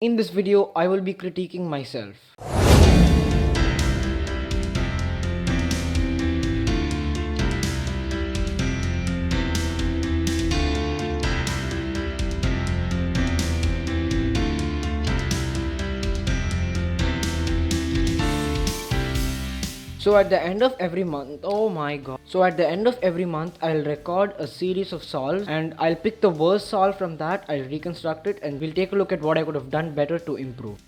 In this video, I will be critiquing myself. So at the end of every month, oh my god. So at the end of every month, I'll record a series of solves and I'll pick the worst solve from that, I'll reconstruct it and we'll take a look at what I could have done better to improve.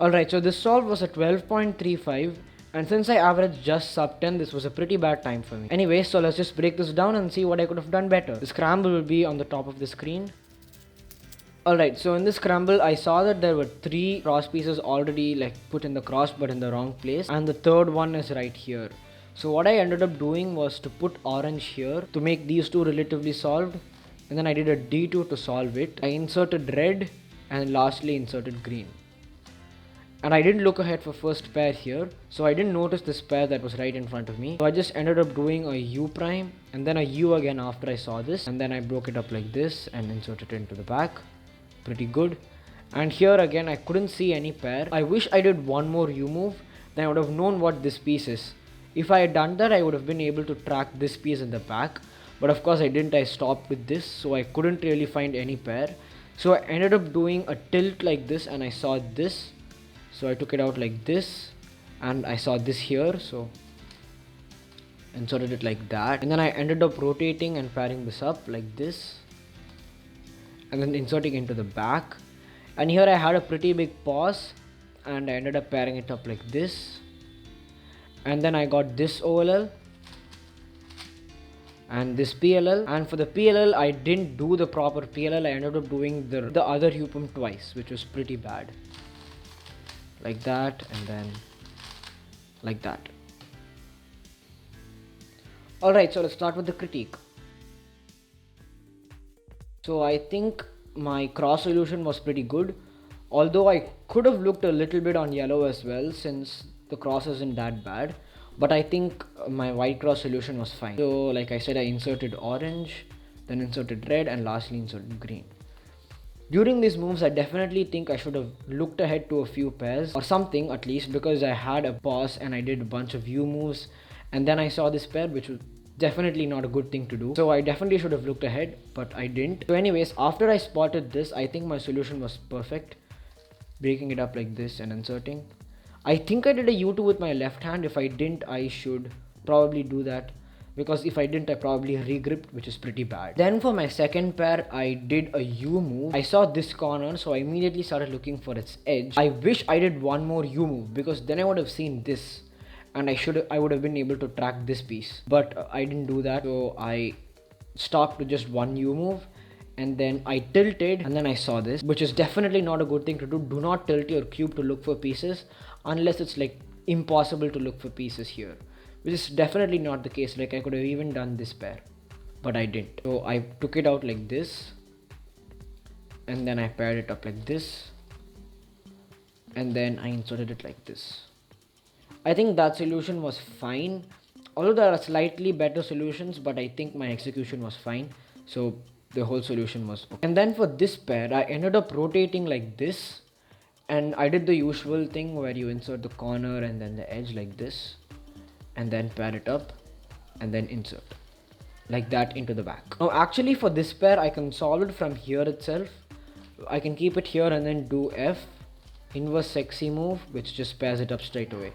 Alright, so this solve was a 12.35 and since I averaged just sub 10, this was a pretty bad time for me. Anyway, so let's just break this down and see what I could have done better. The scramble will be on the top of the screen. Alright, so in this scramble, I saw that there were 3 cross pieces already put in the cross but in the wrong place, and the third one is right here. So what I ended up doing was to put orange here to make these two relatively solved, and then I did a D2 to solve it. I inserted red and lastly inserted green. And I didn't look ahead for first pair here, so I didn't notice this pair that was right in front of me. So I just ended up doing a U prime and then a U again after I saw this, and then I broke it up like this and inserted it into the back. Pretty good. And here again I couldn't see any pair. I wish I did one more U move, then I would have known what this piece is. If I had done that, I would have been able to track this piece in the back, but of course I didn't. I stopped with this, so I couldn't really find any pair. So I ended up doing a tilt like this and I saw this, so I took it out like this and I saw this here, so inserted it like that, and then I ended up rotating and pairing this up like this and then inserting into the back. And here I had a pretty big pause and I ended up pairing it up like this, and then I got this OLL and this PLL, and for the PLL I didn't do the proper PLL. I ended up doing the other Hupum twice, which was pretty bad, like that and then like that. Alright, so let's start with the critique. So I think my cross solution was pretty good, although I could have looked a little bit on yellow as well since the cross isn't that bad, but I think my white cross solution was fine. So like I said, I inserted orange, then inserted red and lastly inserted green. During these moves, I definitely think I should have looked ahead to a few pairs or something at least, because I had a pause and I did a bunch of U moves and then I saw this pair, which was definitely not a good thing to do. So I definitely should have looked ahead, but I didn't. So anyways, after I spotted this, I think my solution was perfect. Breaking it up like this and inserting. I think I did a U2 with my left hand. If I didn't, I should probably do that, because if I didn't, I probably regripped, which is pretty bad. Then for my second pair, I did a U move. I saw this corner, so I immediately started looking for its edge. I wish I did one more U move, because then I would have seen this and I would have been able to track this piece, but I didn't do that. So I stopped to just one U move and then I tilted and then I saw this, which is definitely not a good thing to do. Do not tilt your cube to look for pieces unless it's impossible to look for pieces here, which is definitely not the case. I could have even done this pair, but I didn't. So I took it out like this and then I paired it up like this and then I inserted it like this. I think that solution was fine, although there are slightly better solutions, but I think my execution was fine, so the whole solution was okay. And then for this pair, I ended up rotating like this and I did the usual thing where you insert the corner and then the edge like this and then pair it up and then insert like that into the back. Now actually for this pair, I can solve it from here itself. I can keep it here and then do F, inverse sexy move, which just pairs it up straight away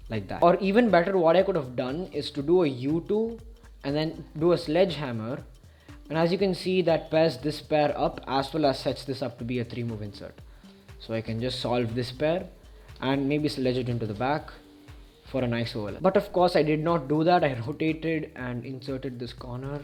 like that. Or even better, what I could have done is to do a U2 and then do a sledgehammer, and as you can see, that pairs this pair up as well as sets this up to be a 3 move insert. So I can just solve this pair and maybe sledge it into the back for a nice OLL. But of course I did not do that. I rotated and inserted this corner,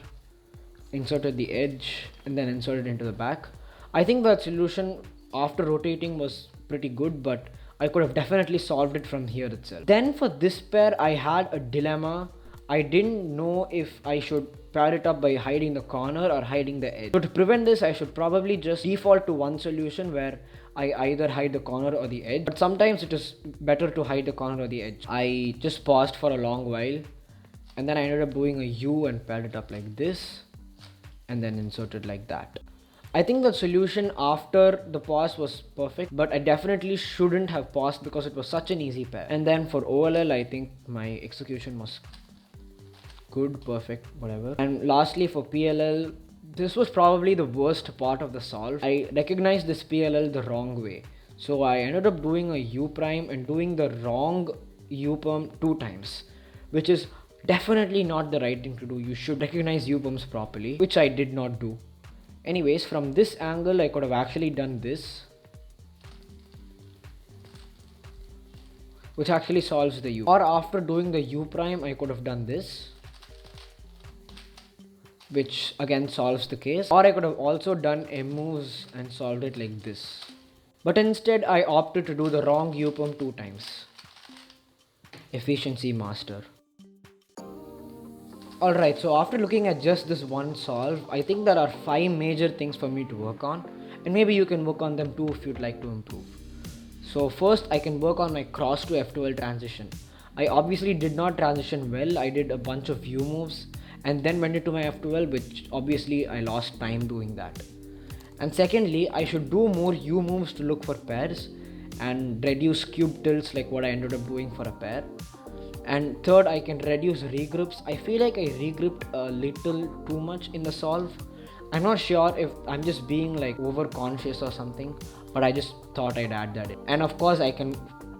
inserted the edge and then inserted into the back. I think that solution after rotating was pretty good, but I could have definitely solved it from here itself. Then for this pair, I had a dilemma. I didn't know if I should pair it up by hiding the corner or hiding the edge. So to prevent this, I should probably just default to one solution where I either hide the corner or the edge. But sometimes it is better to hide the corner or the edge. I just paused for a long while and then I ended up doing a U and paired it up like this and then insert it like that. I think the solution after the pause was perfect, but I definitely shouldn't have paused because it was such an easy pair. And then for OLL, I think my execution was good, perfect, whatever. And lastly for PLL, this was probably the worst part of the solve. I recognized this PLL the wrong way. So I ended up doing a U prime and doing the wrong U perm 2 times, which is definitely not the right thing to do. You should recognize U perms properly, which I did not do. Anyways, from this angle, I could have actually done this, which actually solves the U. Or after doing the U prime, I could have done this, which again solves the case. Or I could have also done M moves and solved it like this. But instead, I opted to do the wrong U perm 2 times. Efficiency master. Alright, so after looking at just this one solve, I think there are 5 major things for me to work on, and maybe you can work on them too if you'd like to improve. So first, I can work on my cross to F12 transition. I obviously did not transition well. I did a bunch of U moves and then went into my F12, which obviously I lost time doing that. And secondly, I should do more U moves to look for pairs and reduce cube tilts like what I ended up doing for a pair. And third, I can reduce regroups. I feel like I regrouped a little too much in the solve. I'm not sure if I'm just being like over conscious or something, but I just thought I'd add that in. And of course, I can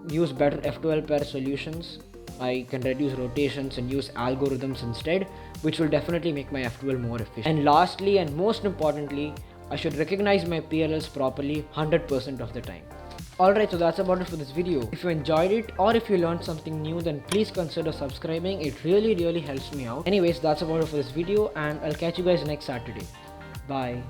use better F12 pair solutions. I can reduce rotations and use algorithms instead, which will definitely make my F12 more efficient. And lastly, and most importantly, I should recognize my PLLs properly 100% of the time. Alright, so that's about it for this video. If you enjoyed it or if you learned something new, then please consider subscribing. It really helps me out. Anyways, that's about it for this video, and I'll catch you guys next Saturday. Bye.